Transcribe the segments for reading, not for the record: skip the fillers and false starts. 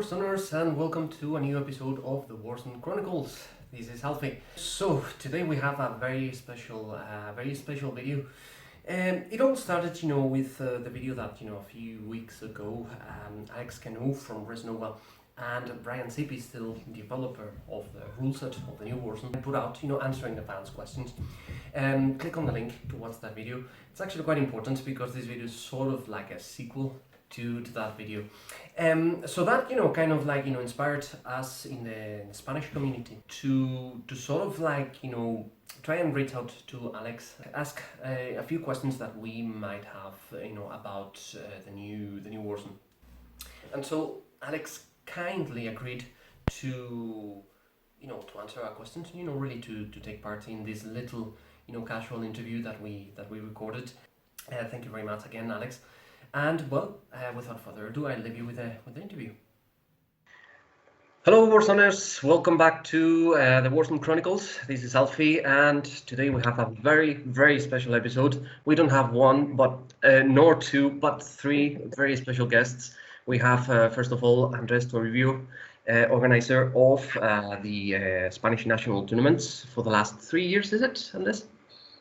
Warzoners, and welcome to a new episode of the Warzone Chronicles. This is Alfie. So today we have a very special video. It all started, with the video that a few weeks ago, Alex Kanous from Resnova and Bryan C.P, still developer of the rule set of the new Warzone, put out, answering the fans' questions. Click on the link to watch that video. It's actually quite important because this video is sort of like a sequel to that video. So that inspired us in the Spanish community to sort of try and reach out to Alex, ask a few questions that we might have about the new Warzone. And so Alex kindly agreed to to answer our questions, really to take part in this little casual interview that we recorded. Thank you very much again, Alex. And well, without further ado, I'll leave you with the interview. Hello, Warzoners! Welcome back to the Warzone Chronicles. This is Alfie, and today we have a very, very special episode. We don't have one, but nor two, but three very special guests. We have, first of all, Andrés Toribio, organizer of the Spanish national tournaments for the last 3 years. Is it, Andrés?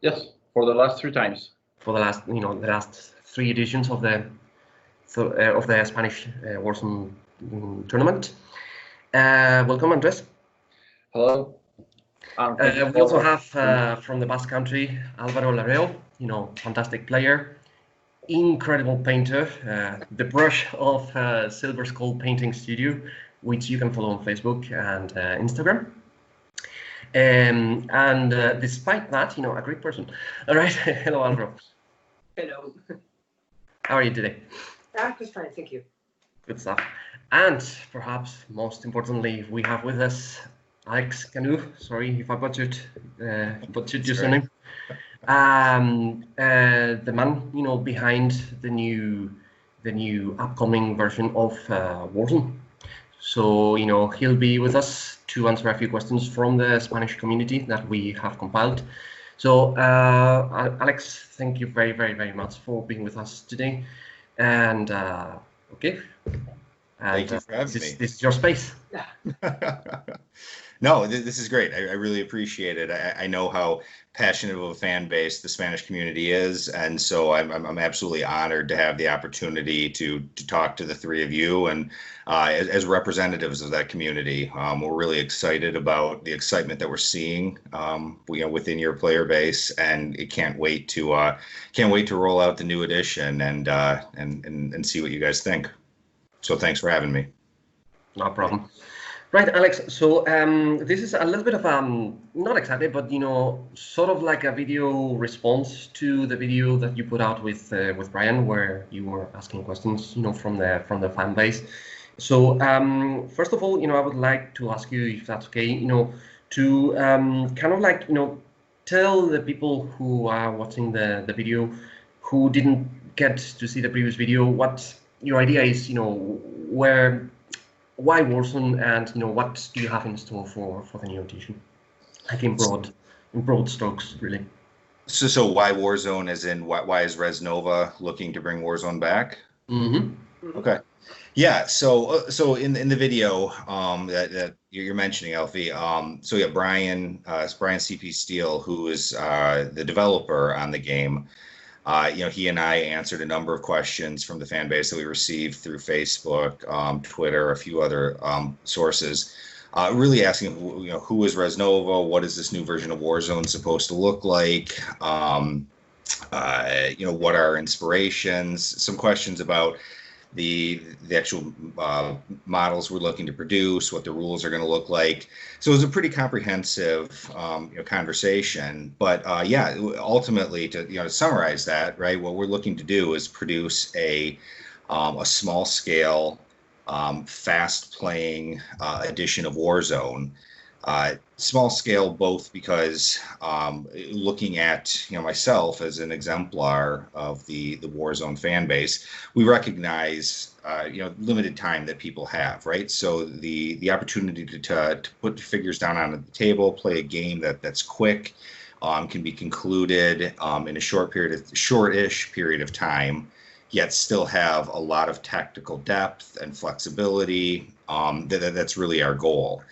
Yes, for the last 3 times. For the last, the last 3 editions of the Spanish Warzone tournament. Welcome, Andrés. Hello. We also have from the Basque Country, Álvaro Lareo. Fantastic player, incredible painter, the brush of Silver Skull Painting Studio, which you can follow on Facebook and Instagram. And despite that, a great person. All right. Hello, Álvaro. Hello. How are you today? Just fine, thank you. Good stuff. And perhaps most importantly, we have with us Alex Kanous. Sorry if I butchered your surname. The man, behind the new upcoming version of Warzone. So, he'll be with us to answer a few questions from the Spanish community that we have compiled. So, Alex, thank you very, very, very much for being with us today. And okay. Thank you for having me. This is your space. No, this is great. I really appreciate it. I know how passionate of a fan base the Spanish community is, and so I'm absolutely honored to have the opportunity to talk to the three of you and as representatives of that community. We're really excited about the excitement that we're seeing, within your player base, and it can't wait to roll out the new edition and see what you guys think. So thanks for having me. No problem. Right, Alex, so this is a little bit of not exactly, but sort of like a video response to the video that you put out with Bryan, where you were asking questions, from the fan base. So first of all, I would like to ask you, if that's okay, to tell the people who are watching the video, who didn't get to see the previous video, what your idea is, why Warzone, and what do you have in store for the new edition? Like in broad strokes, really. So why Warzone, as in why is Resnova looking to bring Warzone back? Mm-hmm. Okay. Yeah. So in the video that you're mentioning, Alfie. So yeah, Bryan C.P. Steele, who is the developer on the game. He and I answered a number of questions from the fan base that we received through Facebook, Twitter, a few other sources, really asking, who is Resnova? What is this new version of Warzone supposed to look like? What are inspirations? Some questions about the actual models we're looking to produce, what the rules are going to look like. So it was a pretty comprehensive conversation. But ultimately, to summarize that, right, what we're looking to do is produce a small scale, fast playing edition of Warzone. Small scale, both because looking at myself as an exemplar of the Warzone fan base, we recognize limited time that people have, right? So the opportunity to put figures down on the table, play a game that's quick, can be concluded in a shortish period of time, yet still have a lot of tactical depth and flexibility. That's really our goal.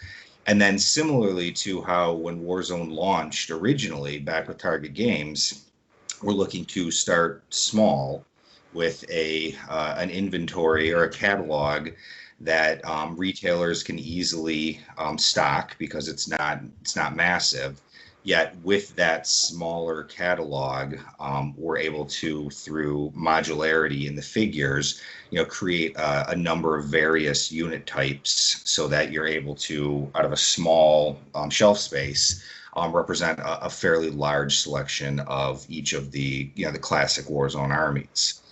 And then similarly to how when Warzone launched originally back with Target Games, we're looking to start small with an inventory or a catalog that retailers can easily stock because it's not massive. Yet with that smaller catalog, we're able to, through modularity in the figures, create a number of various unit types so that you're able to, out of a small shelf space, represent a fairly large selection of each of the the classic Warzone armies.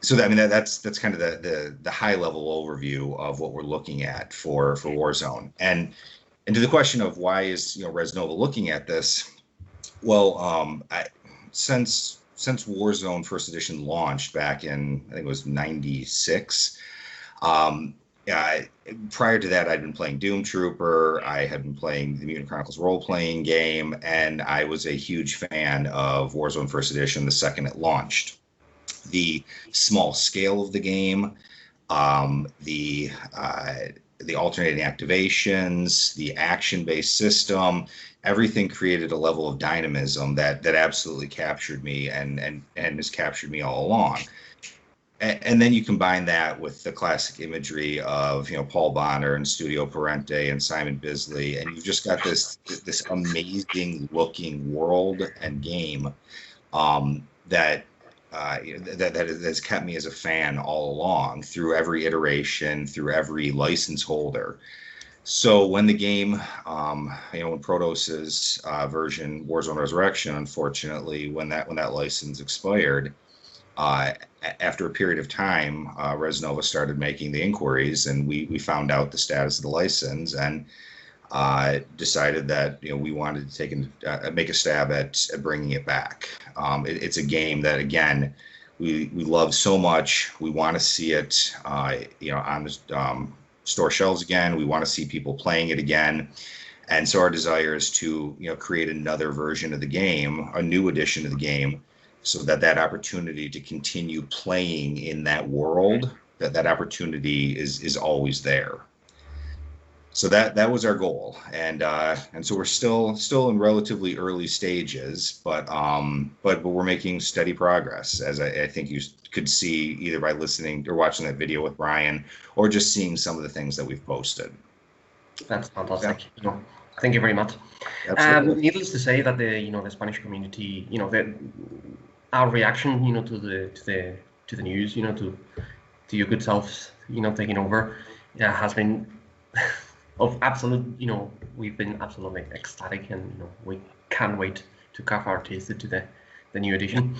So that, I mean, that's kind of the high level overview of what we're looking at for Warzone. And to the question of why is Res Nova looking at this, well, since Warzone First Edition launched back in, I think it was '96. Prior to that, I'd been playing Doom Trooper. I had been playing the Mutant Chronicles role-playing game, and I was a huge fan of Warzone First Edition the second it launched. The small scale of the game, the alternating activations, the action-based system, everything created a level of dynamism that absolutely captured me and has captured me all along. And then you combine that with the classic imagery of Paul Bonner and Studio Parente and Simon Bisley, and you've just got this amazing looking world and game that has kept me as a fan all along through every iteration, through every license holder. So when the game, when Protos's version, Warzone Resurrection, unfortunately, when that license expired, after a period of time, Res Nova started making the inquiries, and we found out the status of the license and decided that we wanted to make a stab at bringing it back. It's a game that, again, we love so much. We want to see it on the store shelves again. We want to see people playing it again. And so our desire is to create another version of the game, a new edition of the game, so that opportunity to continue playing in that world, that opportunity is always there. So that was our goal, and so we're still in relatively early stages, but we're making steady progress, as I think you could see either by listening or watching that video with Bryan, or just seeing some of the things that we've posted. That's fantastic. Yeah. Thank you very much. Needless to say that the Spanish community, our reaction, to the news, to your good selves, taking over, has been of absolute, we've been absolutely ecstatic, and we can't wait to carve our teeth into the new edition.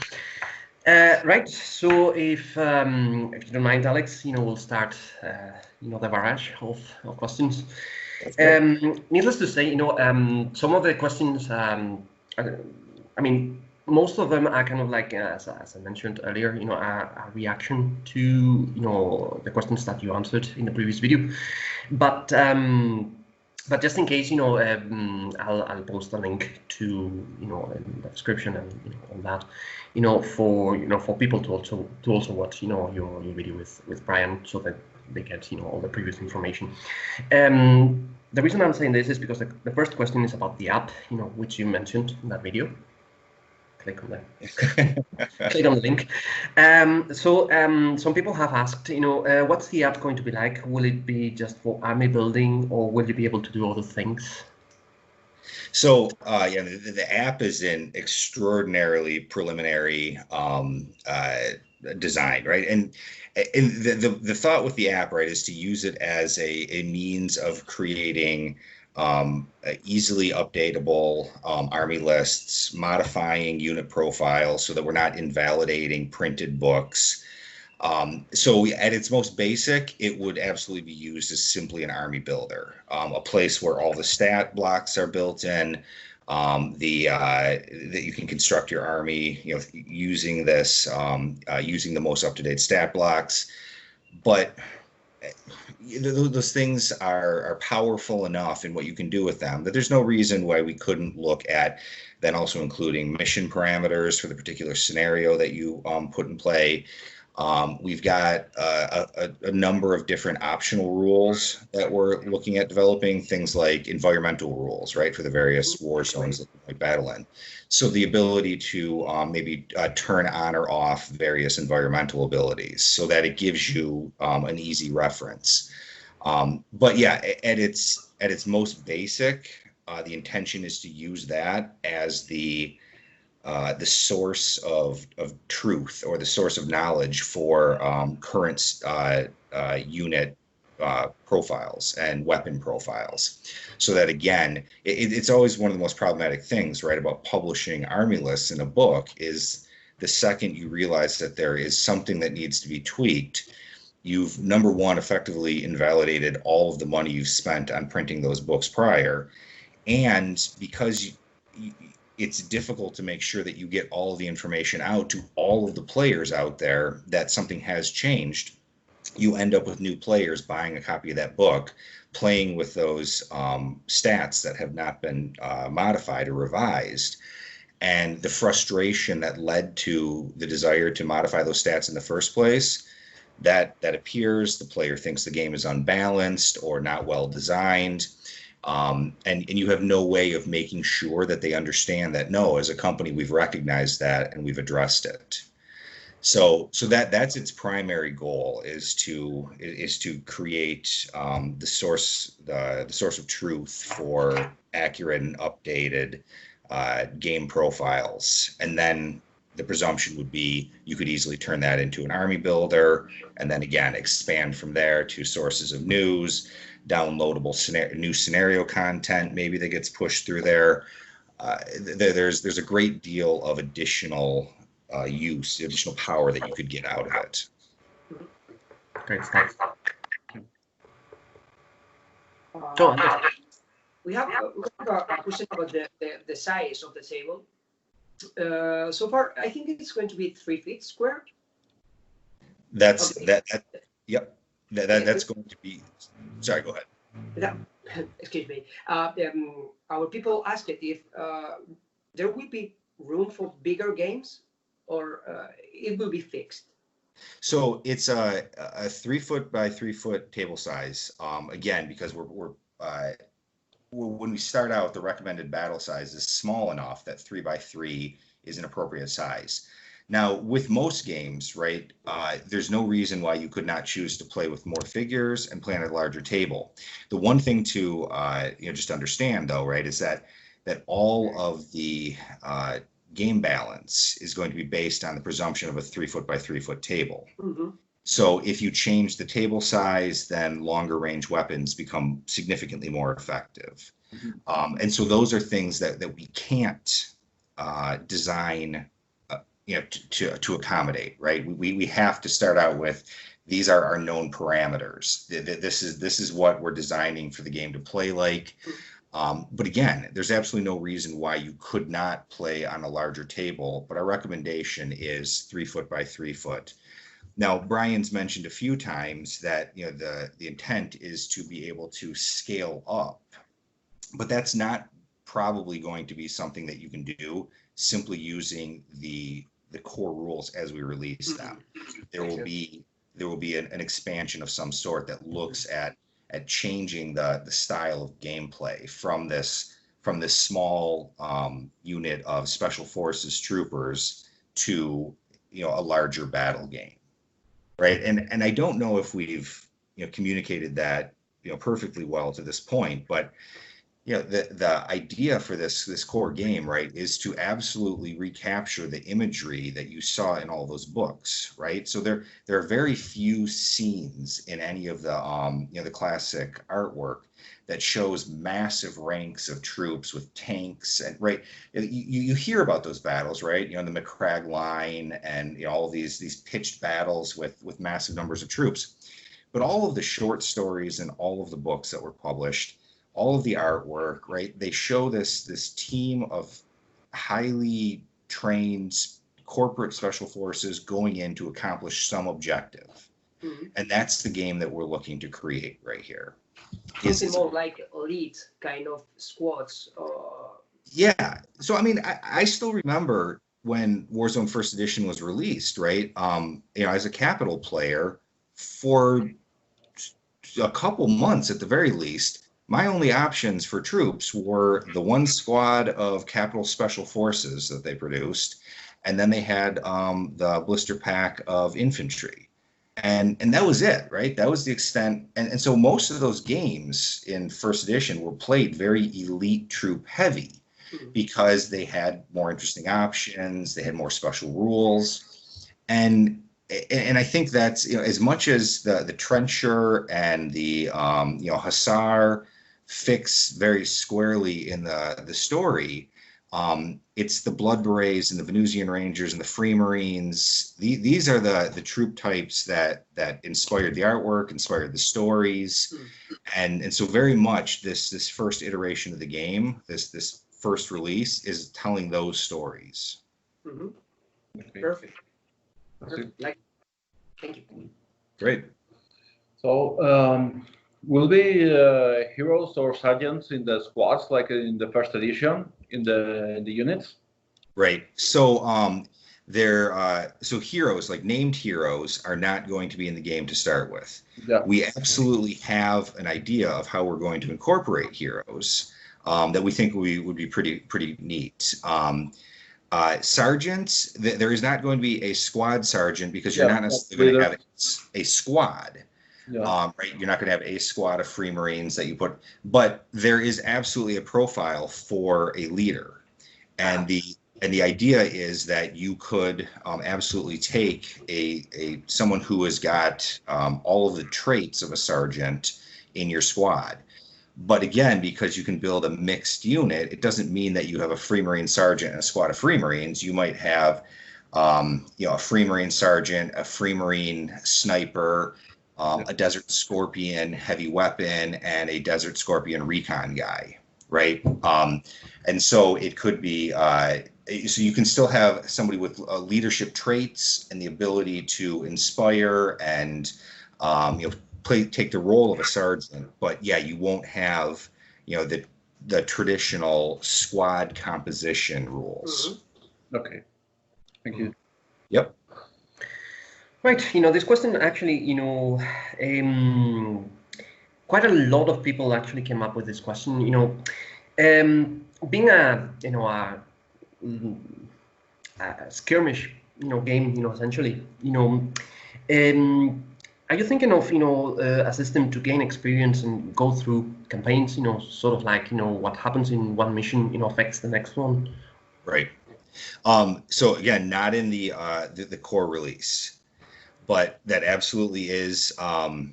Right. So if you don't mind, Alex, we'll start the barrage of questions. Needless to say, some of the questions, most of them are kind of like, as I mentioned earlier, a reaction to the questions that you answered in the previous video. But just in case, I'll post a link to in the description and all that, for people to also watch your video with Bryan, so that they get all the previous information. The reason I'm saying this is because the first question is about the app, which you mentioned in that video. Click on the link. So some people have asked, what's the app going to be like? Will it be just for army building, or will you be able to do other things? So the app is in extraordinarily preliminary design, right? And the thought with the app, right, is to use it as a means of creating easily updatable army lists, modifying unit profiles so that we're not invalidating printed books. So at its most basic, it would absolutely be used as simply an army builder, a place where all the stat blocks are built in, that you can construct your army, using this, using the most up-to-date stat blocks. But those things are powerful enough in what you can do with them that there's no reason why we couldn't look at then also including mission parameters for the particular scenario that you put in play. We've got a number of different optional rules that we're looking at developing, things like environmental rules, right, for the various war zones that you might battle in. So the ability to maybe turn on or off various environmental abilities so that it gives you an easy reference. But yeah, at its most basic, the intention is to use that as the source of truth or the source of knowledge for current unit profiles and weapon profiles. So that again, it's always one of the most problematic things, right, about publishing army lists in a book is the second you realize that there is something that needs to be tweaked, you've, number one, effectively invalidated all of the money you've spent on printing those books prior. And because it's difficult to make sure that you get all of the information out to all of the players out there that something has changed, you end up with new players buying a copy of that book, playing with those stats that have not been modified or revised. And the frustration that led to the desire to modify those stats in the first place, that appears. The player thinks the game is unbalanced or not well designed. And you have no way of making sure that they understand that, no, as a company, we've recognized that and we've addressed it. So that's its primary goal, is to create the source of truth for accurate and updated game profiles. And then the presumption would be you could easily turn that into an army builder, and then again expand from there to sources of news, downloadable new scenario content maybe that gets pushed through there. There's a great deal of additional additional power that you could get out of it. Great stuff. So we have a question about the size of the table. So far, I think it's going to be 3 feet square. That's Okay. Yep. That's going to be. Sorry, go ahead. Yeah. Excuse me. Our people asked if there will be room for bigger games, or it will be fixed. So it's a 3 foot by 3 foot table size. Again, because when we start out, the recommended battle size is small enough that 3 by 3 is an appropriate size. Now, with most games, right, there's no reason why you could not choose to play with more figures and play on a larger table. The one thing to just understand, though, right, is that all of the game balance is going to be based on the presumption of a 3 foot by 3 foot table. Mm-hmm. So if you change the table size, then longer range weapons become significantly more effective. Mm-hmm. And so those are things that we can't design to accommodate, right? We have to start out with, these are our known parameters. This is what we're designing for the game to play like. But again, there's absolutely no reason why you could not play on a larger table, but our recommendation is 3 foot by 3 foot. Now, Brian's mentioned a few times that the intent is to be able to scale up, but that's not probably going to be something that you can do simply using the core rules as we release them. There will be an expansion of some sort that looks at changing the style of gameplay from this small unit of special forces troopers to a larger battle game, right? And I don't know if we've communicated that perfectly well to this point, but the idea for this core game, right, is to absolutely recapture the imagery that you saw in all those books, right? So there are very few scenes in any of the classic artwork that shows massive ranks of troops with tanks, and right, you hear about those battles, right? The McCragg line and all these pitched battles with massive numbers of troops. But all of the short stories and all of the books that were published, all of the artwork, right, they show this team of highly trained corporate special forces going in to accomplish some objective. Mm-hmm. And that's the game that we're looking to create right here. Something more like elite kind of squads, Yeah. So I mean, I still remember when Warzone First Edition was released, right? As a Capital player, for a couple months at the very least, my only options for troops were the one squad of Capital Special Forces that they produced, and then they had the blister pack of infantry. And that was it, right? That was the extent. And so most of those games in First Edition were played very elite troop heavy because they had more interesting options, they had more special rules. And I think that's, as much as the trencher and the hussar fix very squarely in the story, it's the Blood Berets and the Venusian Rangers and the Free Marines. These are the troop types that inspired the artwork, inspired the stories, and so very much this first iteration of the game, this first release, is telling those stories. Mm-hmm. Okay. Perfect. That's it. Thank you. Great. So, will be heroes or sergeants in the squads like in the first edition in the units? Right. So so heroes, like named heroes, are not going to be in the game to start with. Yeah. We absolutely have an idea of how we're going to incorporate heroes that we think would be pretty neat. Sergeants, there is not going to be a squad sergeant because you're not necessarily going to have a squad. Yeah. Right, you're not going to have a squad of Free Marines that you put, but there is absolutely a profile for a leader, and the idea is that you could absolutely take a someone who has got all of the traits of a sergeant in your squad. But again, because you can build a mixed unit, it doesn't mean that you have a Free Marine sergeant and a squad of Free Marines. You might have a Free Marine sergeant, a Free Marine sniper, a Desert Scorpion heavy weapon, and a Desert Scorpion recon guy, right? And so it could be, so you can still have somebody with leadership traits and the ability to inspire and, take the role of a sergeant. But yeah, you won't have, the traditional squad composition rules. Okay. Thank you. Yep. Right, this question actually, quite a lot of people actually came up with this question. Being a skirmish, game, essentially, are you thinking of, a system to gain experience and go through campaigns, sort of like, what happens in one mission, affects the next one? Right. So again, not in the core release, but that absolutely is. So,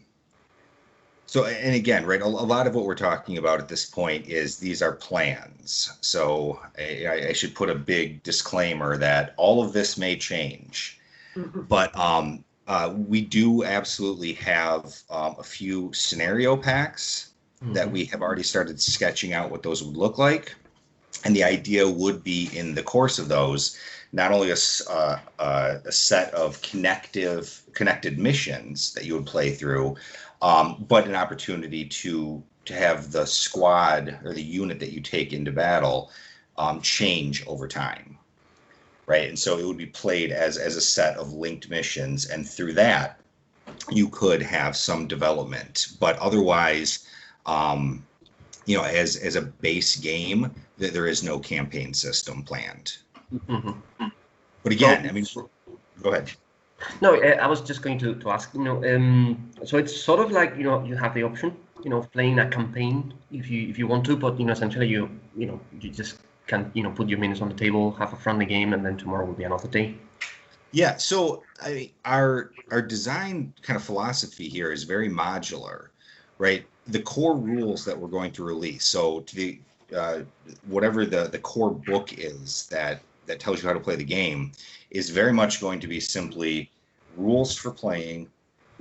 and again, right, a lot of what we're talking about at this point is these are plans. So I should put a big disclaimer that all of this may change, but we do absolutely have a few scenario packs that we have already started sketching out what those would look like. And the idea would be, in the course of those, not only a set of connected missions that you would play through, but an opportunity to have the squad or the unit that you take into battle change over time, right? And so it would be played as a set of linked missions, and through that, you could have some development. But otherwise, as a base game, there is no campaign system planned. Mm-hmm. But again, I mean, go ahead. No, I was just going to ask, so it's sort of like, you have the option, of playing a campaign if you want to, but, essentially you just can, put your minutes on the table, have a friendly game, and then tomorrow will be another day. Yeah. So our design kind of philosophy here is very modular, right? The core rules that we're going to release. So to the whatever the core book is that tells you how to play the game is very much going to be simply rules for playing,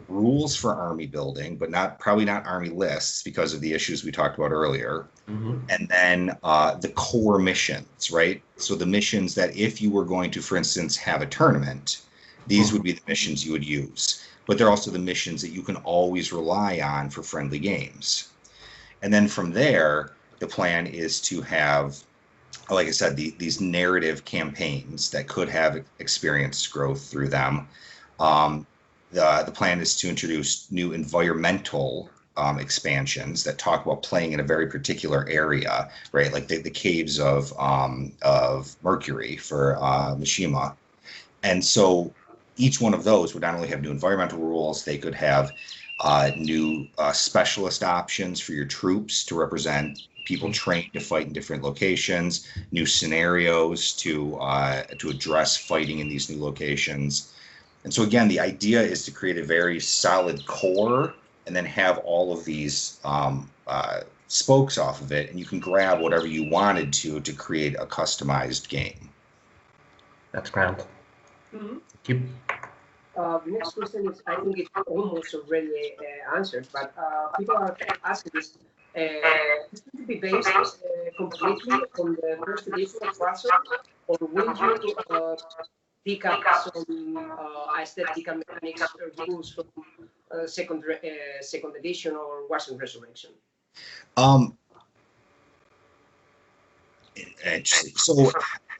rules for army building, but probably not army lists because of the issues we talked about earlier. Mm-hmm. And then the core missions, right? So the missions that if you were going to, for instance, have a tournament, these would be the missions you would use. But they're also the missions that you can always rely on for friendly games. And then from there, the plan is to have like I said, these narrative campaigns that could have experienced growth through them. The plan is to introduce new environmental expansions that talk about playing in a very particular area, right? Like the caves of Mercury for Mishima. And so each one of those would not only have new environmental rules, they could have new specialist options for your troops to represent people trained to fight in different locations, new scenarios to address fighting in these new locations. And so again, the idea is to create a very solid core and then have all of these spokes off of it, and you can grab whatever you wanted to create a customized game. That's grand. Mm-hmm. Thank you. The next question is, I think it's almost already answered, but people are asking this. Is it to be based completely on the first edition of Warzone, or will you pick up some aesthetic and mechanics rules from second edition or Warzone Resurrection? Interesting. So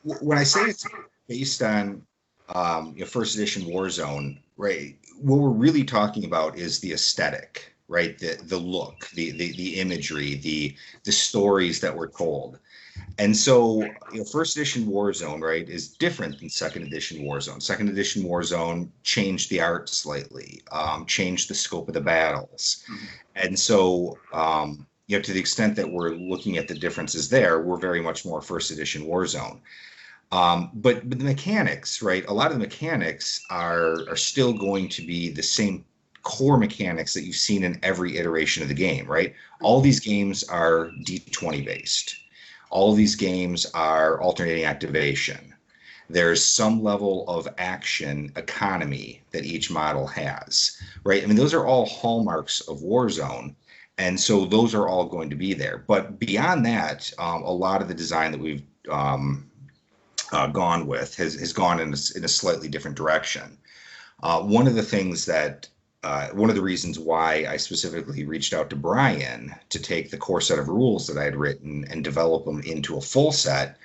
when I say it's based on first edition Warzone, right, what we're really talking about is the aesthetic, right? The look, the imagery, the stories that were told. And so, first edition Warzone, right, is different than second edition Warzone. Second edition Warzone changed the art slightly, changed the scope of the battles. Mm-hmm. And so, to the extent that we're looking at the differences there, we're very much more first edition Warzone. But the mechanics, right, a lot of the mechanics are still going to be the same core mechanics that you've seen in every iteration of the game, right? All these games are D20 based. All of these games are alternating activation. There's some level of action economy that each model has, right? I mean, those are all hallmarks of Warzone. And so those are all going to be there. But beyond that, a lot of the design that we've gone with has gone in a slightly different direction. One of the things that one of the reasons why I specifically reached out to Bryan to take the core set of rules that I had written and develop them into a full set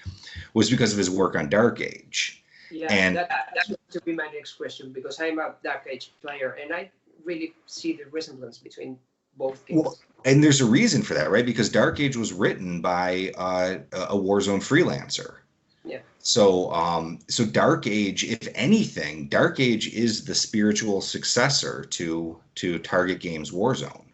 was because of his work on Dark Age. Yeah, and that's going to be my next question, because I'm a Dark Age player and I really see the resemblance between both games. Well, and there's a reason for that, right? Because Dark Age was written by a Warzone freelancer. Yeah. So, so Dark Age, if anything, Dark Age is the spiritual successor to Target Games Warzone.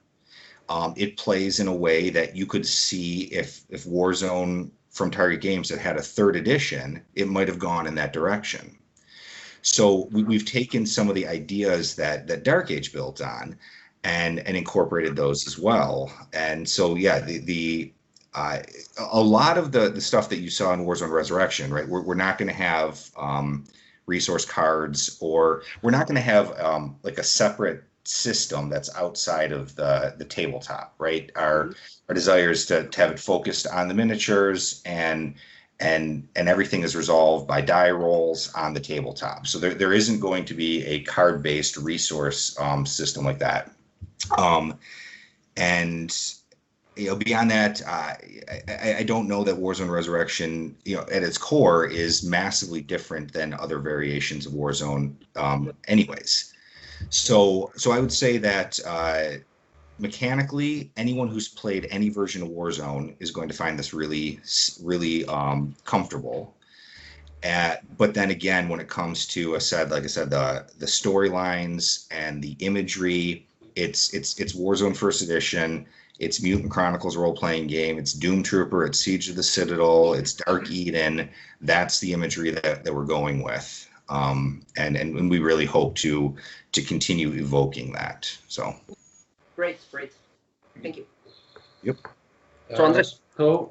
It plays in a way that you could see if Warzone from Target Games had a third edition, it might have gone in that direction. So we've taken some of the ideas that Dark Age built on and incorporated those as well. And so, yeah, a lot of the stuff that you saw in Warzone Resurrection, right? We're not going to have resource cards, or we're not going to have like a separate system that's outside of the tabletop, right? Our desire is to have it focused on the miniatures, and everything is resolved by die rolls on the tabletop. So there isn't going to be a card-based resource system like that. And beyond that, I don't know that Warzone Resurrection, at its core, is massively different than other variations of Warzone, anyways. So I would say that mechanically, anyone who's played any version of Warzone is going to find this really, really comfortable. But then again, when it comes to, like I said, the storylines and the imagery, it's Warzone First Edition. It's Mutant Chronicles role-playing game. It's Doom Trooper. It's Siege of the Citadel. It's Dark Eden. That's the imagery that we're going with, and we really hope to continue evoking that. So, great. Thank you. Yep. So Andrés.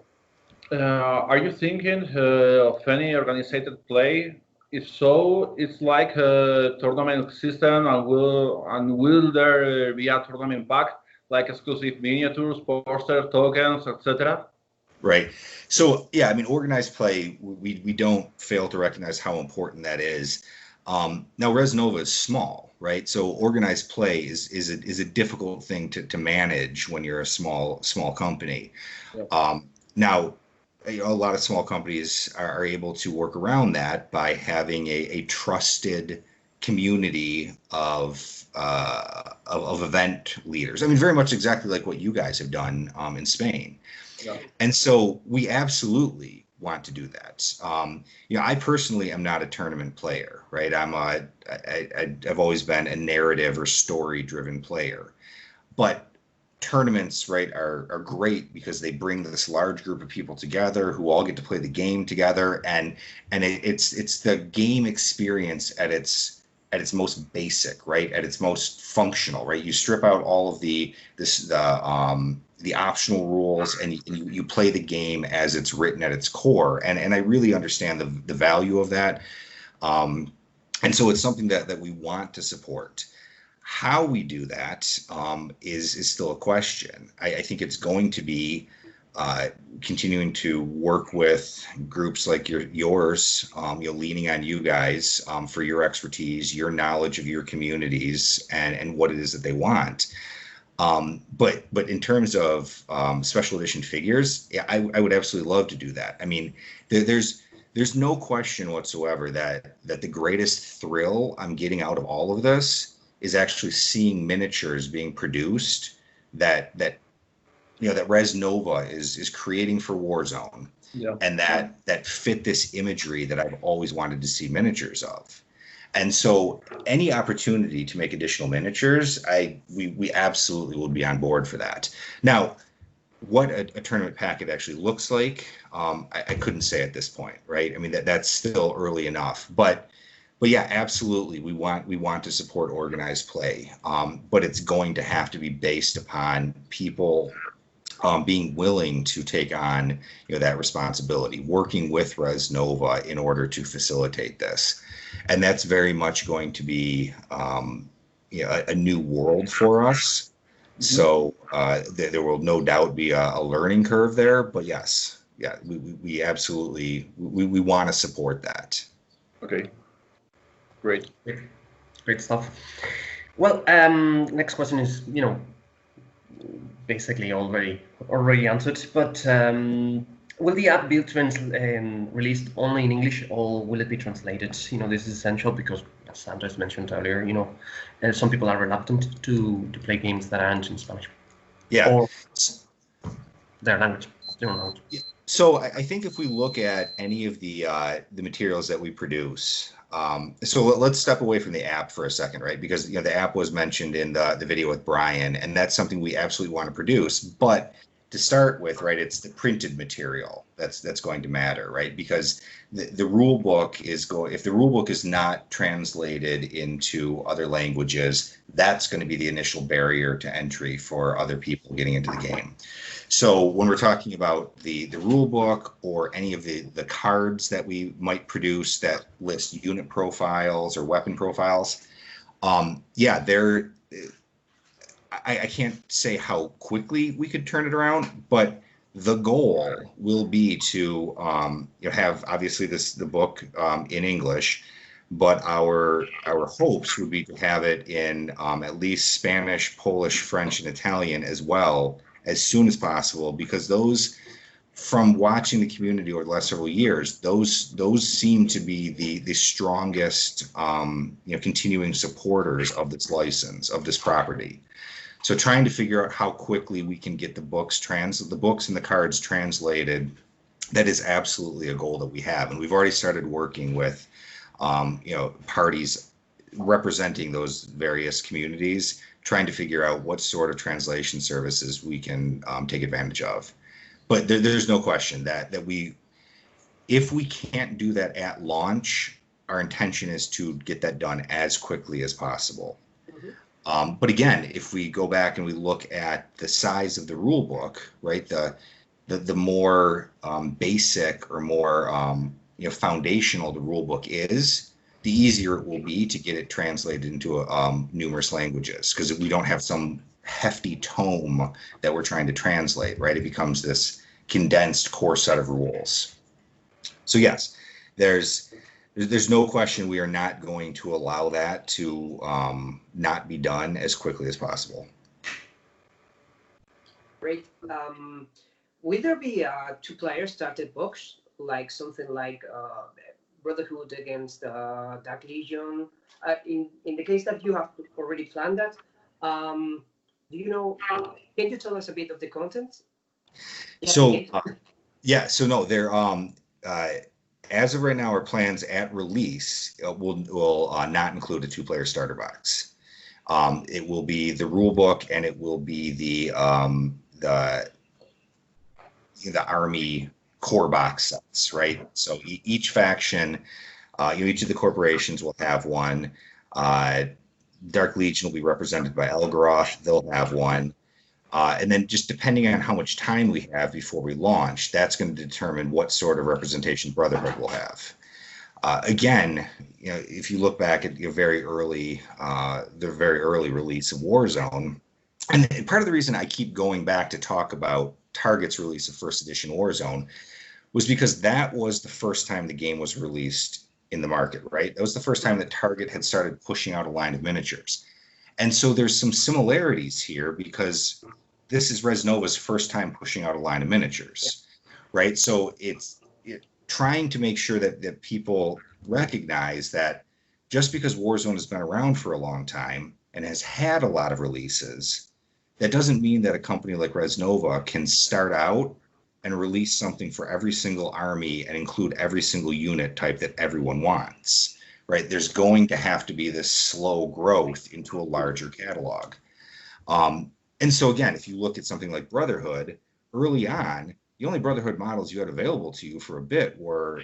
Are you thinking of any organized play? If so, it's like a tournament system, and will there be a tournament pack, like exclusive miniatures, posters, tokens, etc.? Right. So, yeah, I mean, organized play, we don't fail to recognize how important that is. Now, Res Nova is small, right? So organized play is a difficult thing to manage when you're a small company. Yep. Now, a lot of small companies are able to work around that by having a trusted community of event leaders. I mean, very much exactly like what you guys have done in Spain. Yeah. And so we absolutely want to do that. I personally am not a tournament player, right? I've always been a narrative or story-driven player, but tournaments, right, are great because they bring this large group of people together who all get to play the game together, and it's the game experience at its most basic, right, at its most functional, right. You strip out all of the optional rules, and you play the game as it's written at its core, and I really understand the value of that, and so it's something that we want to support. How we do that is still a question. I think it's going to be continuing to work with groups like yours, leaning on you guys for your expertise, your knowledge of your communities, and what it is that they want. But in terms of special edition figures, yeah, I would absolutely love to do that. I mean, there's no question whatsoever that the greatest thrill I'm getting out of all of this is actually seeing miniatures being produced that Res Nova is creating for Warzone, Yeah. and that fit this imagery that I've always wanted to see miniatures of. And so any opportunity to make additional miniatures, we absolutely will be on board for that. Now, what a tournament packet actually looks like, I couldn't say at this point, right? I mean, that's still early enough, but yeah, absolutely, we want to support organized play, but it's going to have to be based upon people being willing to take on that responsibility, working with Res Nova in order to facilitate this, and that's very much going to be a new world for us. Mm-hmm. So there will no doubt be a learning curve there, but yes, yeah, we absolutely we want to support that. Okay. Great. Great stuff. Well, next question is, basically already answered, but will the app be released only in English, or will it be translated? This is essential because, as Andres mentioned earlier, some people are reluctant to play games that aren't in Spanish. Yeah. Or their language. Yeah. So I think if we look at any of the materials that we produce, so let's step away from the app for a second, right? Because the app was mentioned in the video with Bryan, and that's something we absolutely want to produce. But to start with, right, it's the printed material that's going to matter, right? Because the rule book if the rule book is not translated into other languages, that's going to be the initial barrier to entry for other people getting into the game. So when we're talking about the rule book or any of the cards that we might produce that list unit profiles or weapon profiles, I can't say how quickly we could turn it around, but the goal will be to have obviously the book in English, but our hopes would be to have it in at least Spanish, Polish, French, and Italian as well as soon as possible, because those, from watching the community over the last several years, those seem to be the strongest continuing supporters of this license, of this property. So trying to figure out how quickly we can get the books and the cards translated, that is absolutely a goal that we have, and we've already started working with parties representing those various communities, trying to figure out what sort of translation services we can take advantage of. But there's no question that if we can't do that at launch, our intention is to get that done as quickly as possible. Mm-hmm. But again, if we go back and we look at the size of the rule book, right, the more basic or more foundational the rule book is, the easier it will be to get it translated into numerous languages, because we don't have some hefty tome that we're trying to translate, right? It becomes this condensed core set of rules. So yes, there's no question we are not going to allow that to not be done as quickly as possible. Great. will there be a two-player started box, like something like Brotherhood against Dark Legion? In the case that you have already planned that, do you know? Can you tell us a bit of the content? So so no, they're as of right now, our plans at release will not include a two-player starter box. It will be the rule book, and it will be the army core box sets, right? So each faction, each of the corporations will have one. Dark Legion will be represented by Elgaroth. They'll have one. And then just depending on how much time we have before we launch, that's going to determine what sort of representation Brotherhood will have. Again, if you look back at the very early release of Warzone, and part of the reason I keep going back to talk about Target's release of first edition Warzone was because that was the first time the game was released in the market, right? That was the first time that Target had started pushing out a line of miniatures. And so there's some similarities here because this is Res Nova's first time pushing out a line of miniatures, right? So it's trying to make sure that people recognize that just because Warzone has been around for a long time and has had a lot of releases, that doesn't mean that a company like Res Nova can start out and release something for every single army and include every single unit type that everyone wants. Right, there's going to have to be this slow growth into a larger catalog. And so again, if you look at something like Brotherhood, early on, the only Brotherhood models you had available to you for a bit were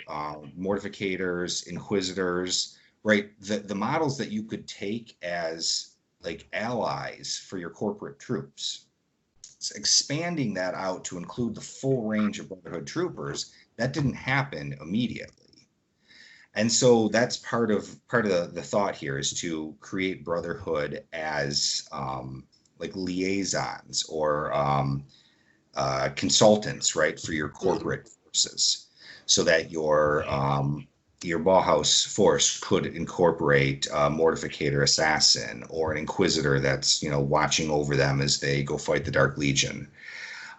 Mortificators, Inquisitors, right? The models that you could take as like allies for your corporate troops. So expanding that out to include the full range of Brotherhood troopers, that didn't happen immediately. And so that's part of the thought here is to create Brotherhood as like liaisons or consultants, right, for your corporate forces, so that your Bauhaus force could incorporate a Mortificator assassin or an Inquisitor that's watching over them as they go fight the Dark Legion.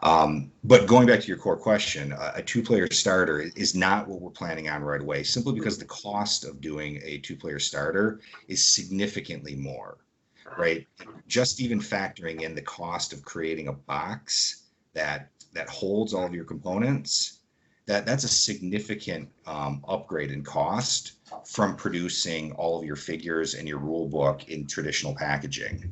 But going back to your core question, a two-player starter is not what we're planning on right away, simply because the cost of doing a two-player starter is significantly more, right? Just even factoring in the cost of creating a box that holds all of your components, that's a significant upgrade in cost from producing all of your figures and your rule book in traditional packaging.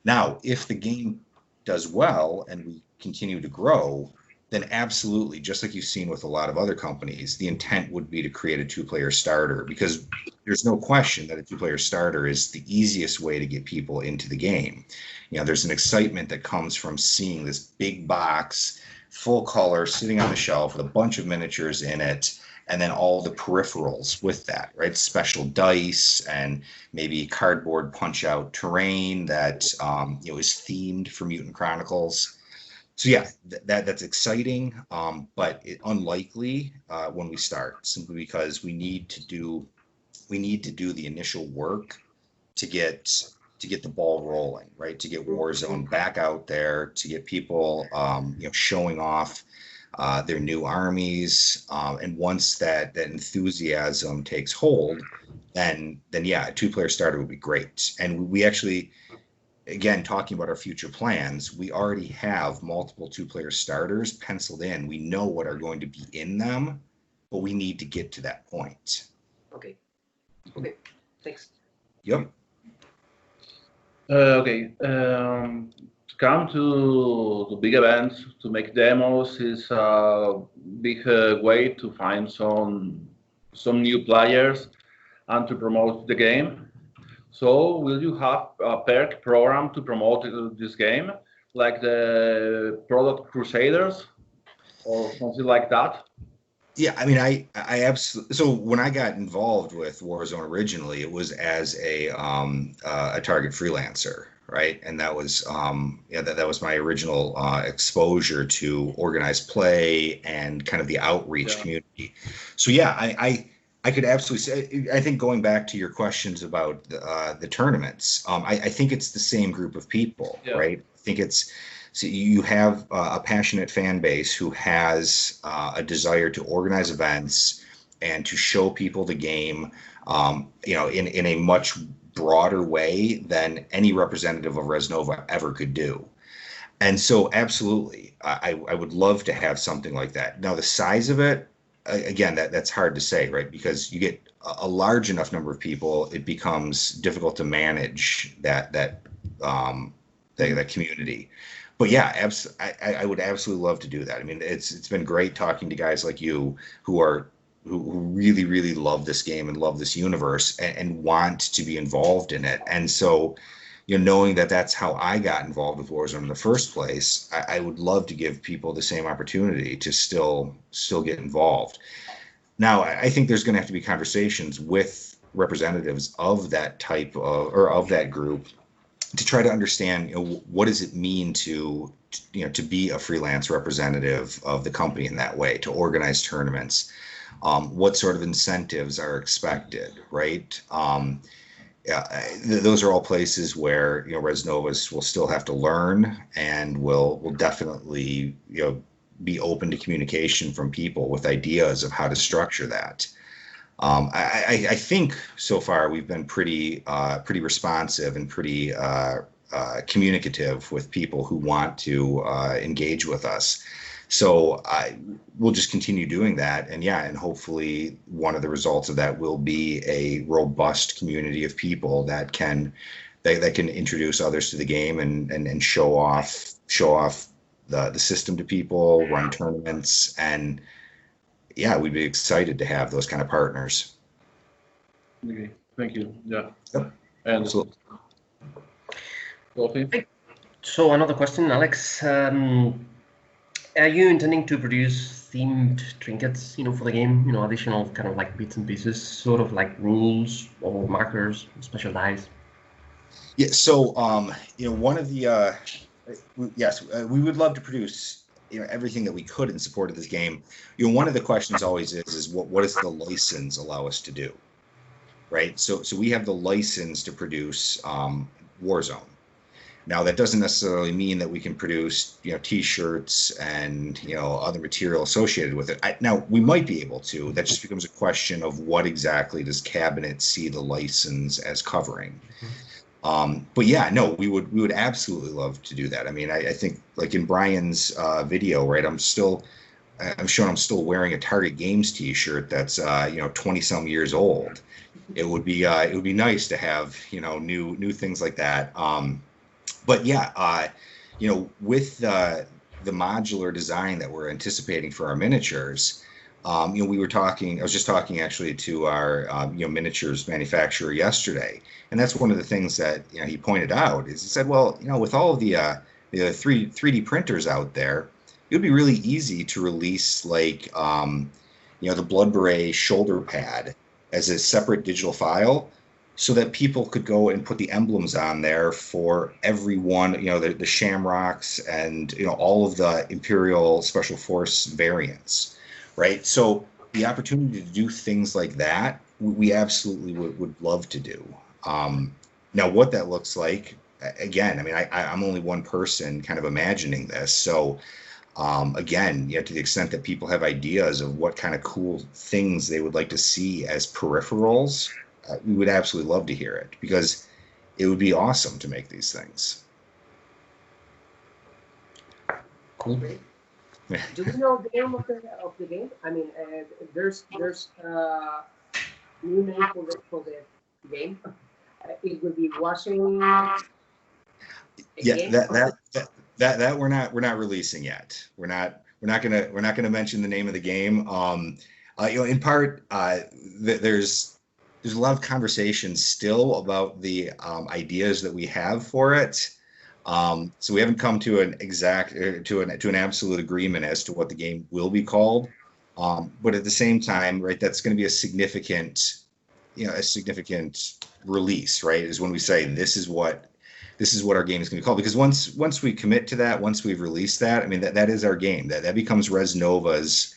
Now, if the game does well and we continue to grow, then absolutely, just like you've seen with a lot of other companies, the intent would be to create a two-player starter, because there's no question that a two-player starter is the easiest way to get people into the game. There's an excitement that comes from seeing this big box, full color, sitting on the shelf with a bunch of miniatures in it, and then all the peripherals with that, right? Special dice and maybe cardboard punch-out terrain that is themed for Mutant Chronicles. So yeah, that's exciting, but unlikely when we start, simply because we need to do the initial work to get the ball rolling, right? To get Warzone back out there, to get people showing off their new armies, and once that enthusiasm takes hold, then yeah, a two-player starter would be great. And we actually, again, talking about our future plans, we already have multiple two-player starters penciled in. We know what are going to be in them, but we need to get to that point. Okay, thanks. Yep. Okay. To come to big events, to make demos is a big way to find some new players and to promote the game. So will you have a perk program to promote this game, like the Product Crusaders or something like that? Yeah, I mean, I absolutely. So when I got involved with Warzone originally, it was as a Target freelancer, right? And that was that was my original exposure to organized play and kind of the outreach community. So yeah, I could absolutely say. I think going back to your questions about the tournaments, I think it's the same group of people, right? I think it's So you have a passionate fan base who has a desire to organize events and to show people the game, in a much broader way than any representative of Resnova ever could do. And so, absolutely, I would love to have something like that. Now, the size of it, again, that's hard to say, right? Because you get a large enough number of people, it becomes difficult to manage that community. But yeah, I would absolutely love to do that. I mean, it's been great talking to guys like you who really, really love this game and love this universe and want to be involved in it. And so, knowing that that's how I got involved with Warzone in the first place, I would love to give people the same opportunity to still get involved. Now, I think there's going to have to be conversations with representatives of that type of, or of that group, to try to understand, what does it mean to be a freelance representative of the company in that way, to organize tournaments. What sort of incentives are expected, right? Those are all places where Resnovas will still have to learn, and will definitely be open to communication from people with ideas of how to structure that. I think so far we've been pretty responsive and pretty communicative with people who want to engage with us. So we'll just continue doing that, and hopefully one of the results of that will be a robust community of people that can introduce others to the game and show off the system to people, run tournaments, and we'd be excited to have those kind of partners. Okay, thank you. Yeah. Yep. And Absolutely. Wolfie? So another question, Alex. Are you intending to produce themed trinkets, for the game? Additional kind of like bits and pieces, sort of like rules or markers, special dice. Yeah. So, one of the we would love to produce everything that we could in support of this game. One of the questions always is what does the license allow us to do, right? So we have the license to produce Warzone. Now, that doesn't necessarily mean that we can produce, T-shirts and, other material associated with it. Now, we might be able to. That just becomes a question of what exactly does Cabinet see the license as covering. But yeah, no, we would absolutely love to do that. I mean, I think, like in Bryan's video, right? I'm showing I'm still wearing a Target Games T-shirt that's 20 some years old. It would be nice to have new things like that. But yeah, with the modular design that we're anticipating for our miniatures, I was just talking actually to our miniatures manufacturer yesterday, and that's one of the things that he pointed out is he said, well, with all of the 3D printers out there, it would be really easy to release like the Blood Beret shoulder pad as a separate digital file, so that people could go and put the emblems on there for every one, the Shamrocks and all of the Imperial Special Force variants, right? So the opportunity to do things like that, we absolutely would love to do. Now, what that looks like, again, I mean, I'm only one person kind of imagining this, so again, to the extent that people have ideas of what kind of cool things they would like to see as peripherals, we would absolutely love to hear it, because it would be awesome to make these things. Cool. Do we know the name of the game? I mean, there's new name for the game. It would be Warzone. Yeah, that we're not releasing yet. We're not gonna mention the name of the game. In part, there's a lot of conversations still about the ideas that we have for it. So we haven't come to an absolute agreement as to what the game will be called. But at the same time, right, that's going to be a significant release, right? Is when we say this is what our game is going to be called. Because once we commit to that, once we've released that, I mean that is our game. That becomes Resnova's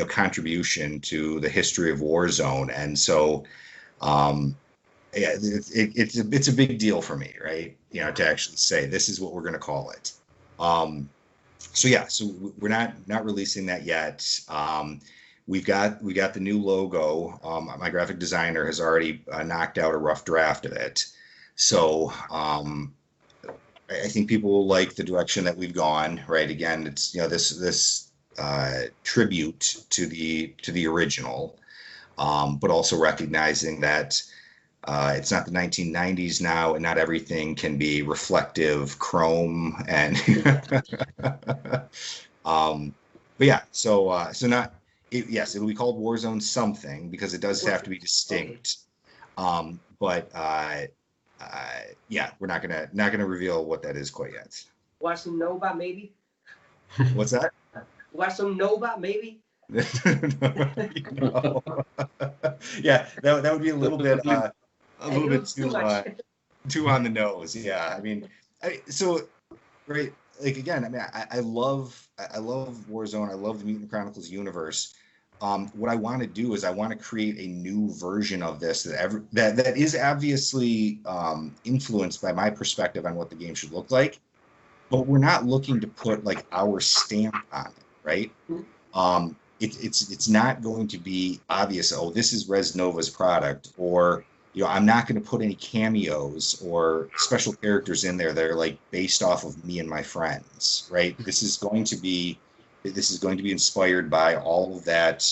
contribution to the history of Warzone. And so it's a big deal for me, right? To actually say this is what we're going to call it. So yeah, so we're not releasing that yet. We got the new logo. My graphic designer has already knocked out a rough draft of it. So I think people will like the direction that we've gone. Right, again, it's this tribute to the original, but also recognizing that it's not the 1990s now, and not everything can be reflective chrome and. But yeah, so not. Yes, it'll be called Warzone something because it does have to be distinct. But yeah, we're not gonna reveal what that is quite yet. Warzone Nova, maybe. What's that? Warzone Nova, maybe. No. Yeah, that would be a little bit too on the nose. Yeah, I mean, so right. Like again, I mean, I love Warzone. I love the Mutant Chronicles universe. What I want to do is I want to create a new version of this that is obviously influenced by my perspective on what the game should look like, but we're not looking to put like our stamp on it, right? It's not going to be obvious. Oh, this is Res Nova's product, or I'm not going to put any cameos or special characters in there that are like based off of me and my friends, right? This is going to be inspired by all of that,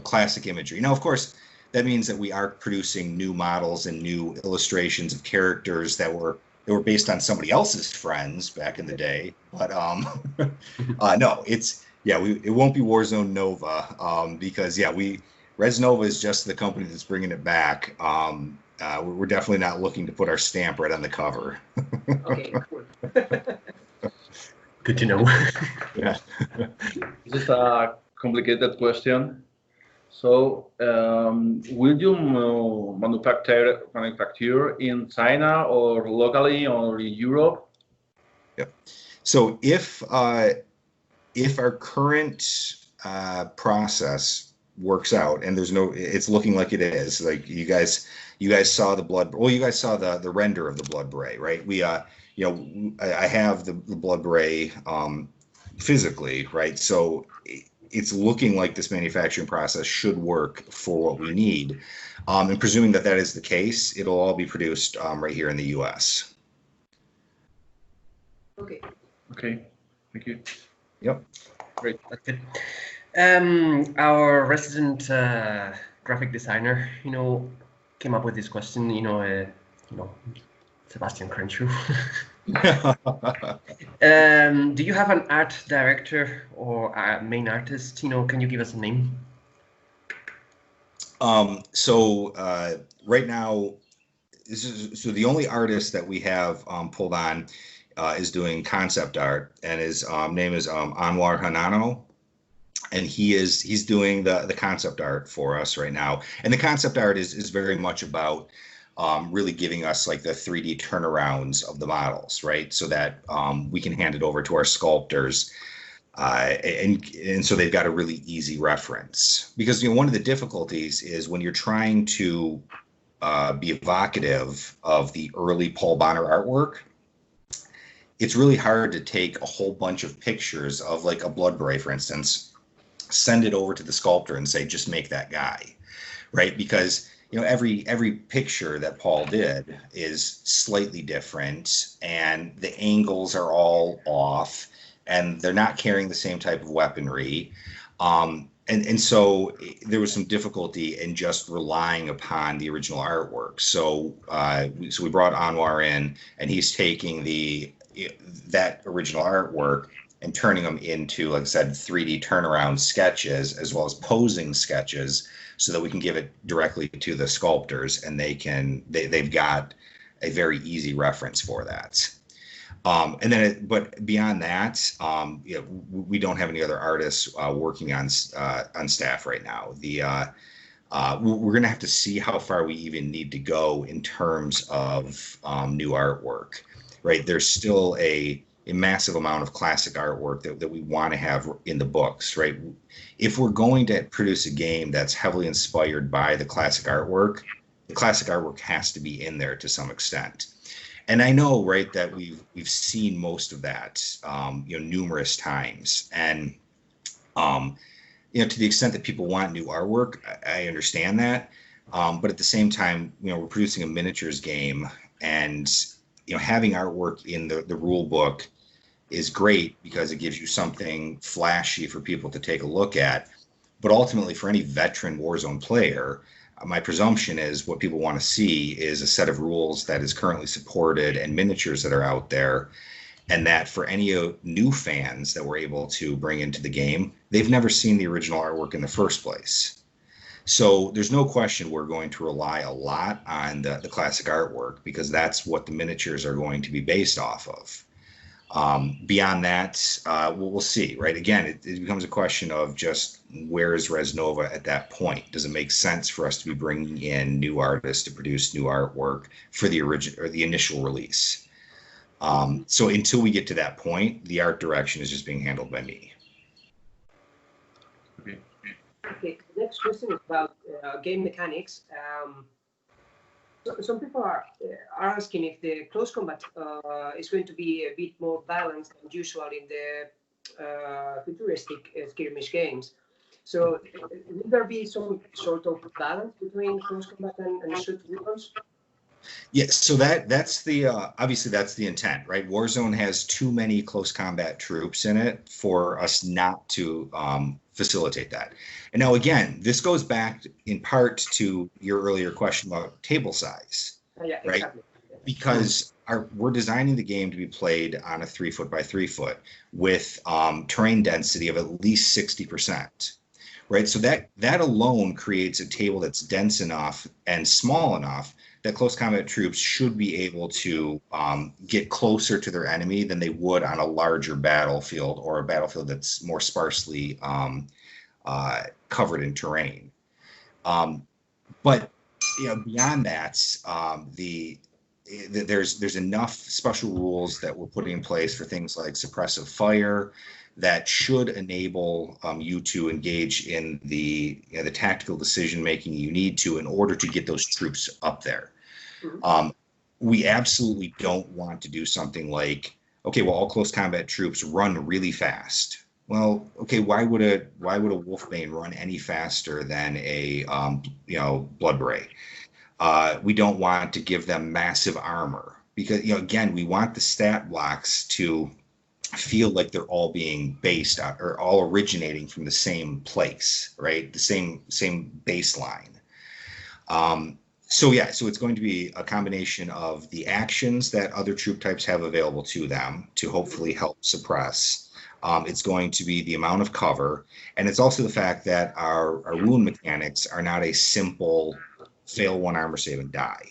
classic imagery. Now, of course, that means that we are producing new models and new illustrations of characters that were based on somebody else's friends back in the day. But no, it won't be Warzone Nova because Res Nova is just the company that's bringing it back. We're definitely not looking to put our stamp right on the cover. Okay, cool. Good to know. Yeah. This is a complicated question. So, will you manufacture in China or locally or in Europe? Yep. So if our current process works out, and it's looking like it is, like you guys saw you guys saw the render of the blood beret, right? I have the blood beret physically, right? So it's looking like this manufacturing process should work for what we need, and presuming that is the case, it'll all be produced right here in the U.S. Okay, Thank you. Yep. Great. That's good. Our resident graphic designer, came up with this question. Sebastian Crenshaw. Do you have an art director or a main artist? Can you give us a name? So right now, so the only artist that we have pulled on is doing concept art, and his name is Anwar Hanano. And he's doing the concept art for us right now. And the concept art is very much about really giving us like the 3D turnarounds of the models, right? So that we can hand it over to our sculptors. And so they've got a really easy reference. Because one of the difficulties is when you're trying to be evocative of the early Paul Bonner artwork, it's really hard to take a whole bunch of pictures of like a blood beret, for instance, send it over to the sculptor and say, just make that guy, right? Because every picture that Paul did is slightly different, and the angles are all off, and they're not carrying the same type of weaponry, and so there was some difficulty in just relying upon the original artwork. So we brought Anwar in, and he's taking that original artwork and turning them into, like I said, 3D turnaround sketches as well as posing sketches, so that we can give it directly to the sculptors, and they've got a very easy reference for that. But beyond that, we don't have any other artists working on staff right now. We're going to have to see how far we even need to go in terms of new artwork. Right, there's still a massive amount of classic artwork that we want to have in the books, right? If we're going to produce a game that's heavily inspired by the classic artwork has to be in there to some extent. And I know, right, that we've seen most of that, numerous times. And, to the extent that people want new artwork, I understand that. But at the same time, we're producing a miniatures game, and, having artwork in the rule book is great because it gives you something flashy for people to take a look at. But ultimately, for any veteran Warzone player, my presumption is what people want to see is a set of rules that is currently supported and miniatures that are out there. And that for any new fans that we're able to bring into the game, they've never seen the original artwork in the first place. So there's no question we're going to rely a lot on the classic artwork because that's what the miniatures are going to be based off of. Beyond that, we'll see, right? Again, it becomes a question of just where is Res Nova at that point? Does it make sense for us to be bringing in new artists to produce new artwork for the original or the initial release? So until we get to that point, the art direction is just being handled by me. Okay, the next question is about game mechanics. Some people are asking if the close combat is going to be a bit more balanced than usual in the futuristic skirmish games. So will there be some sort of balance between close combat and shoot weapons? Yes, so that's the obviously that's the intent, right? Warzone has too many close combat troops in it for us not to facilitate that. And now again, this goes back in part to your earlier question about table size, Yeah, right? exactly. Because we're designing the game to be played on a 3 foot by 3 foot with terrain density of at least 60%. Right, so that alone creates a table that's dense enough and small enough that close combat troops should be able to get closer to their enemy than they would on a larger battlefield or a battlefield that's more sparsely covered in terrain. But beyond that, there's enough special rules that we're putting in place for things like suppressive fire that should enable you to engage in the tactical decision making you need to in order to get those troops up there. We absolutely don't want to do something like, okay, well, all close combat troops run really fast. Well, okay, why would a Wolfbane run any faster than a Blood Beret? We don't want to give them massive armor because again, we want the stat blocks to feel like they're all being based on or all originating from the same place, right? The same baseline. So it's going to be a combination of the actions that other troop types have available to them to hopefully help suppress. It's going to be the amount of cover, and it's also the fact that our wound mechanics are not a simple fail one armor save and die.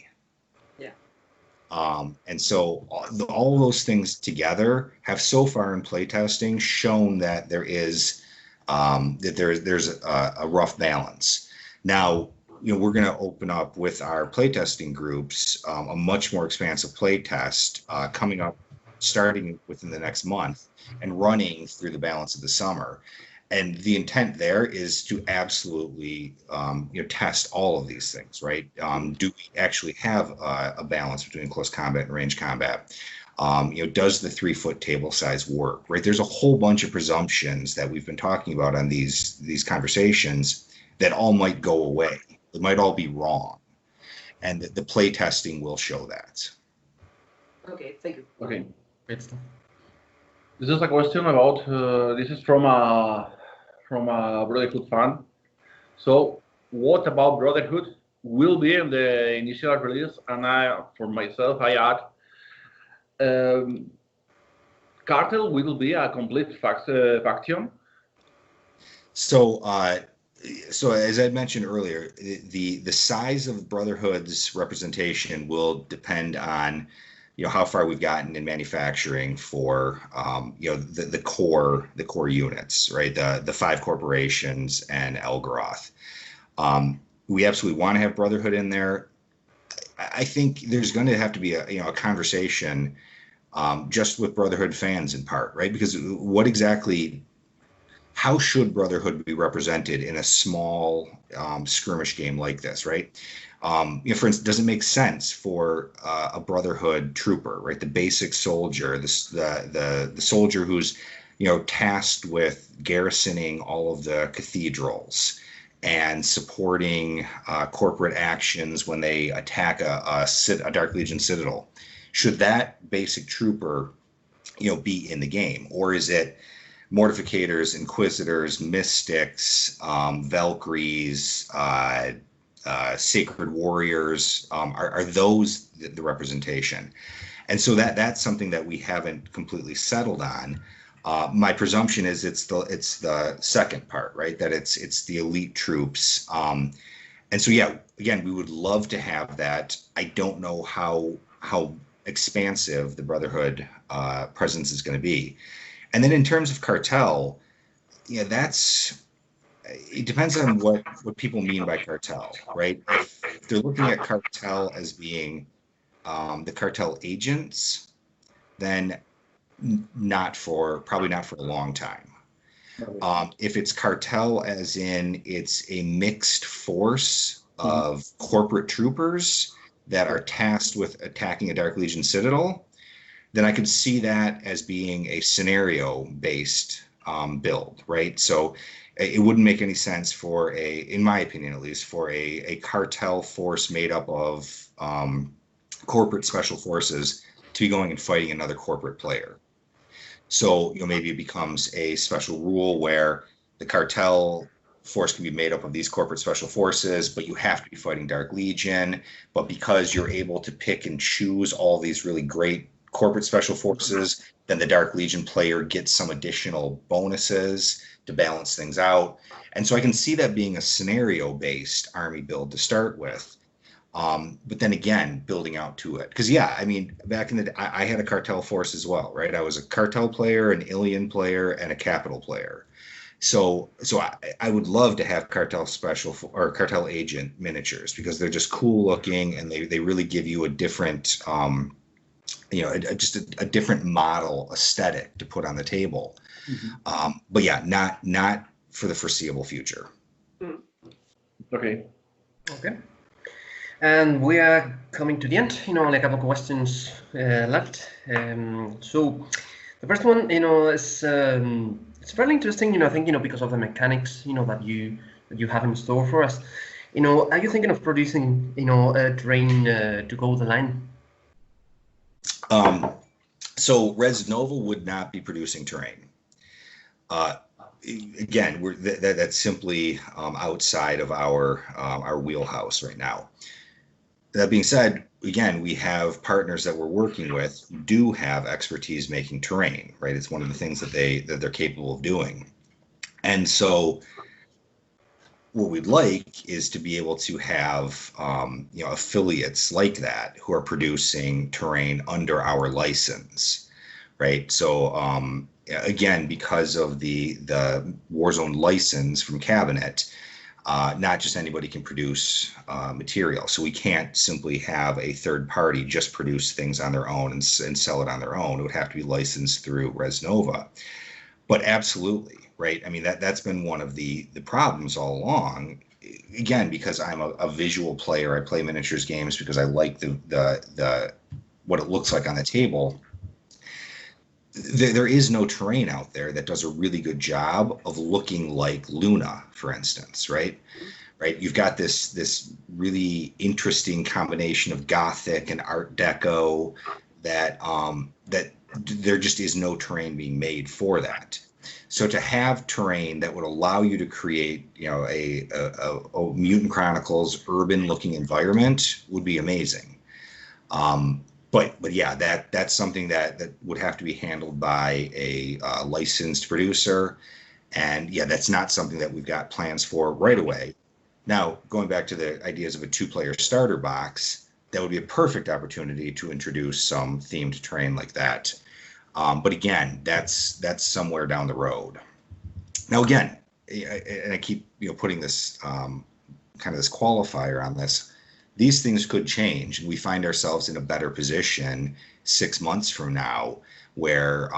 And so all those things together have so far in playtesting shown that there's a rough balance. Now, we're going to open up with our playtesting groups a much more expansive playtest coming up, starting within the next month and running through the balance of the summer. And the intent there is to absolutely, test all of these things, right? Do we actually have a balance between close combat and range combat? Does the 3 foot table size work, right? There's a whole bunch of presumptions that we've been talking about on these conversations that all might go away. It might all be wrong. And the play testing will show that. Okay, thank you. Okay. This is a question about, this is from a Brotherhood fan. So what about Brotherhood will be in the initial release? And for myself, I add, Cartel will be a complete faction. So as I mentioned earlier, the size of Brotherhood's representation will depend on how far we've gotten in manufacturing for the core units, right? The 5 corporations and Elgaroth. We absolutely want to have Brotherhood in there. I think there's going to have to be a conversation just with Brotherhood fans in part, right? Because how should Brotherhood be represented in a small skirmish game like this, right? For instance, does it make sense for a Brotherhood trooper, right? The basic soldier, the soldier who's, tasked with garrisoning all of the cathedrals and supporting corporate actions when they attack a Dark Legion citadel. Should that basic trooper, be in the game, or is it Mortificators, Inquisitors, Mystics, Valkyries, Sacred Warriors? Are those the representation? And so that's something that we haven't completely settled on. My presumption is it's the second part, right? That it's the elite troops. And so, yeah, again, we would love to have that. I don't know how expansive the Brotherhood presence is going to be. And then in terms of cartel, it depends on what people mean by cartel, right? If they're looking at cartel as being the cartel agents, then probably not for a long time. If it's cartel as in it's a mixed force of corporate troopers that are tasked with attacking a Dark Legion citadel, then I could see that as being a scenario-based build, right? So it wouldn't make any sense in my opinion at least, for a cartel force made up of corporate special forces to be going and fighting another corporate player. So, maybe it becomes a special rule where the cartel force can be made up of these corporate special forces, but you have to be fighting Dark Legion. But because you're able to pick and choose all these really great corporate special forces, then the Dark Legion player gets some additional bonuses to balance things out. And so I can see that being a scenario-based army build to start with. But then again, building out to it. Because, back in the day, I had a cartel force as well, right? I was a cartel player, an Ilian player, and a capital player. So I would love to have cartel special or cartel agent miniatures because they're just cool looking and they really give you a different, just a different model aesthetic to put on the table. But yeah, not for the foreseeable future. Okay. And we are coming to the end, only a couple of questions left. So the first one, is it's fairly interesting, I think, because of the mechanics, that you have in store for us. Are you thinking of producing, a terrain to go the line? So Res Nova would not be producing terrain. Again, that's simply outside of our wheelhouse right now. That being said, again, we have partners that we're working with who do have expertise making terrain, right? It's one of the things that they're capable of doing. And so what we'd like is to be able to have affiliates like that who are producing terrain under our license, right? So again, because of the Warzone license from Cabinet, not just anybody can produce material. So we can't simply have a third party just produce things on their own and sell it on their own. It would have to be licensed through Res Nova. But absolutely, right? That's been one of the problems all along. Again, because I'm a visual player, I play miniatures games because I like the what it looks like on the table. There is no terrain out there that does a really good job of looking like Luna, for instance, right? Right. You've got this really interesting combination of Gothic and Art Deco that there just is no terrain being made for that. So to have terrain that would allow you to create, a Mutant Chronicles urban-looking environment would be amazing. But yeah, that's something that would have to be handled by a licensed producer, and yeah, that's not something that we've got plans for right away. Now, going back to the ideas of a 2-player starter box, that would be a perfect opportunity to introduce some themed terrain like that. But again, that's somewhere down the road. Now, again, and I keep putting this kind of this qualifier on this. These things could change, and we find ourselves in a better position 6 months from now, where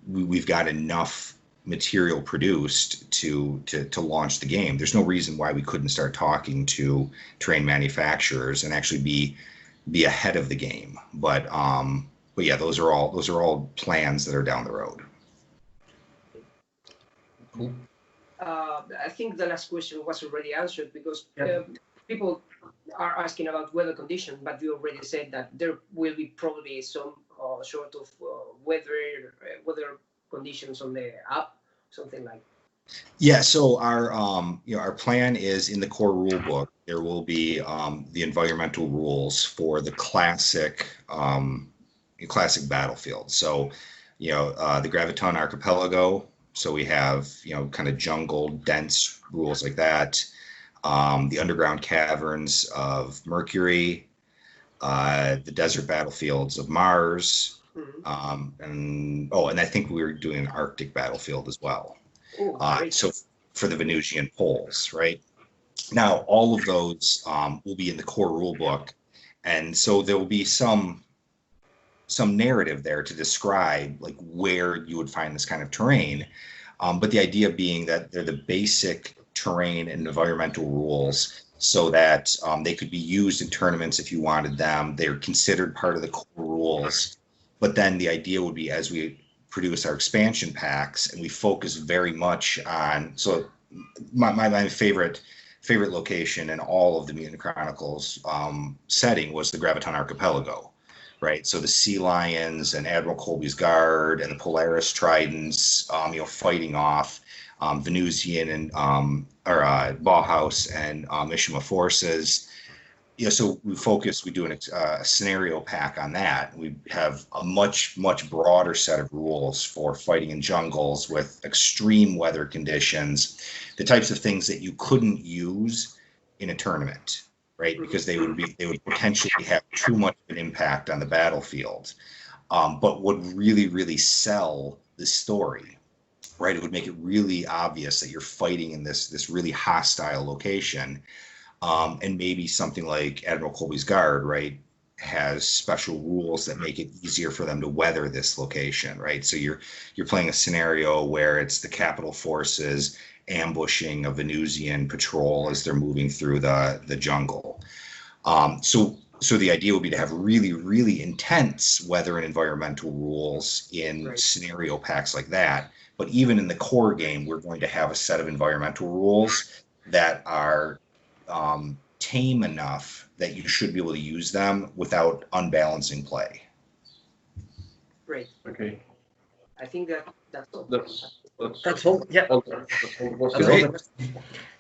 we've got enough material produced to launch the game, there's no reason why we couldn't start talking to terrain manufacturers and actually be ahead of the game. But yeah, those are all plans that are down the road. Cool. I think the last question was already answered because people are asking about weather condition, but you already said that there will be probably some sort of weather conditions on the app, something like. Yeah, so our plan is in the core rule book. There will be the environmental rules for the classic battlefield. So, the Graviton Archipelago. So we have kind of jungle dense rules like that. The underground caverns of Mercury, the desert battlefields of Mars, and I think we were doing an Arctic battlefield as well. So for the Venusian poles, right? Now, all of those will be in the core rule book. And so there will be some narrative there to describe like where you would find this kind of terrain. But the idea being that they're the basic terrain and environmental rules so that they could be used in tournaments if you wanted them. They're considered part of the core rules. But then the idea would be as we produce our expansion packs and we focus very much on, so my favorite location in all of the Mutant Chronicles setting was the Graviton Archipelago, right? So the Sea Lions and Admiral Colby's Guard and the Polaris Tridents, fighting off Venusian and Bauhaus and Mishima forces. So we do a scenario pack on that. We have a much broader set of rules for fighting in jungles with extreme weather conditions, the types of things that you couldn't use in a tournament, right? Because they would potentially have too much of an impact on the battlefield, but would really sell the story, right? It would make it really obvious that you're fighting in this really hostile location. And maybe something like Admiral Colby's Guard, right, has special rules that make it easier for them to weather this location, right? So you're playing a scenario where it's the capital forces ambushing a Venusian patrol as they're moving through the jungle. So the idea would be to have really intense weather and environmental rules in scenario packs like that. But even in the core game, we're going to have a set of environmental rules that are tame enough that you should be able to use them without unbalancing play. Great. Okay. I think that's all. That's all. Yeah. Great.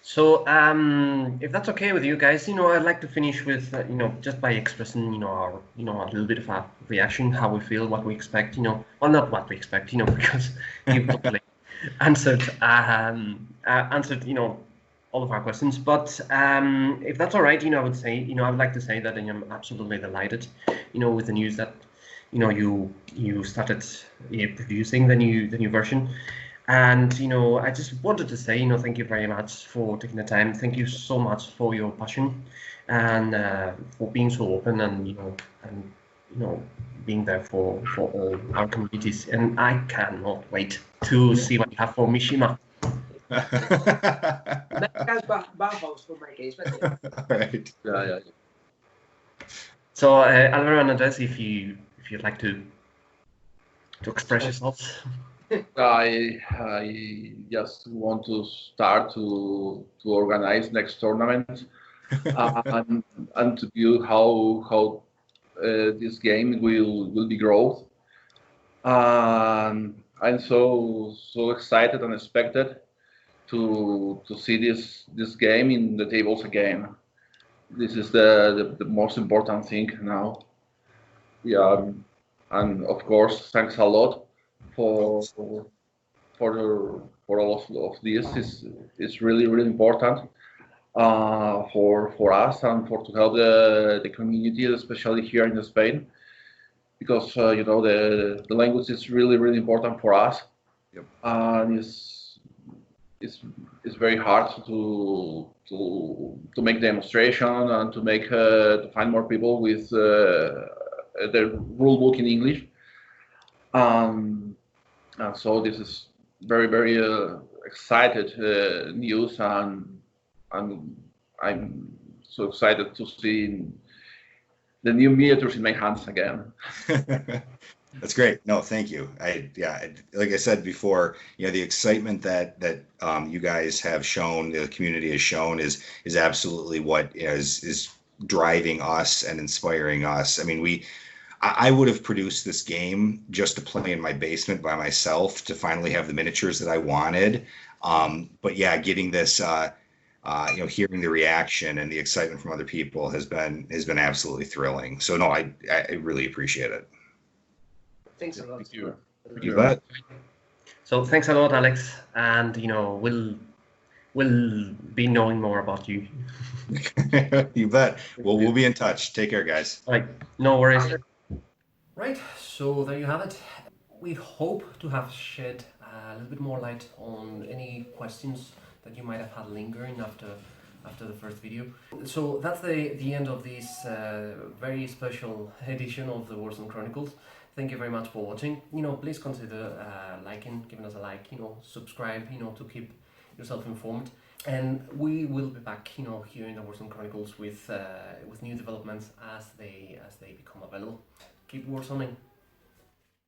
So, if that's okay with you guys, I'd like to finish with, just by expressing, our, a little bit of a reaction, how we feel, what we expect, well, not what we expect, because you've totally answered, all of our questions. But if that's all right, I would say, I would like to say that I am absolutely delighted, with the news that, you started producing the new version. And, I just wanted to say, thank you very much for taking the time. Thank you so much for your passion and for being so open and, being there for all our communities. And I cannot wait to see what you have for Mishima. That's Bauhaus for my case. But Right. Yeah. So, Álvaro and Andrés, if you'd like to express yourselves. I just want to start to organize next tournament and to view how this game will be growth. I'm so excited and expected to see this game in the tables again. This is the most important thing now. Yeah, and of course, thanks a lot for all of this. Is really important for us and to help the community, especially here in Spain, because the language is really important for us. Yep. And it's very hard to make demonstration and to find more people with the rule book in English. And so this is very very excited news, and I'm so excited to see the new miniatures in my hands again. That's great. No, thank you. Like I said before, the excitement that you guys have shown, the community has shown, is absolutely what is driving us and inspiring us. I mean, I would have produced this game just to play in my basement by myself to finally have the miniatures that I wanted. But yeah, getting this, hearing the reaction and the excitement from other people has been absolutely thrilling. So no, I really appreciate it. Thanks a lot. Thank you. You bet. So thanks a lot, Alex, and we'll be knowing more about you. You bet. Well, we'll be in touch. Take care, guys. Right, no worries. Right, so there you have it. We hope to have shed a little bit more light on any questions that you might have had lingering after the first video. So that's the end of this very special edition of the Warzone Chronicles. Thank you very much for watching. Please consider liking, giving us a like, subscribe, to keep yourself informed. And we will be back, here in the Warzone Chronicles with new developments as they become available. Keep warzoning.